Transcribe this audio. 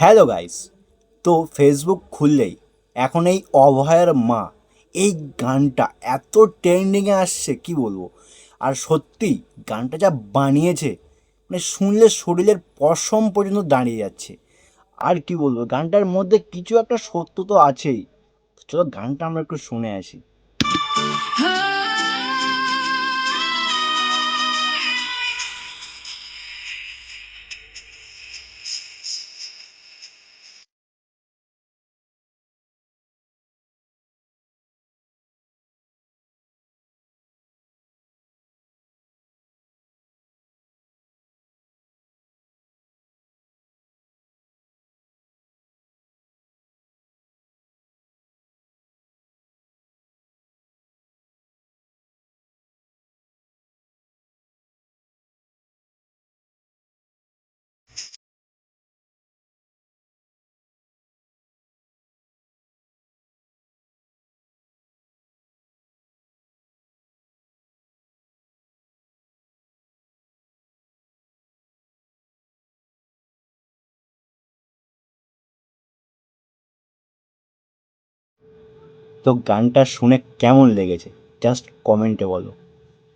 Hello guys. তো Facebook খুললেই এখন এই অভয়ার মা এই গানটা এত ট্রেন্ডিংয়ে আসছে কি বলবো। আর সত্যি গানটা যা বানিয়েছে মানে শুনলে শরীরের পশম পর্যন্ত দাঁড়িয়ে যাচ্ছে। আর কি বলবো, গানটার মধ্যে কিছু একটা সত্য তো আছেই। চলো গানটা আমরা একটু শুনে আসি। তো গানটা শুনে কেমন লেগেছে জাস্ট কমেন্টে বলো।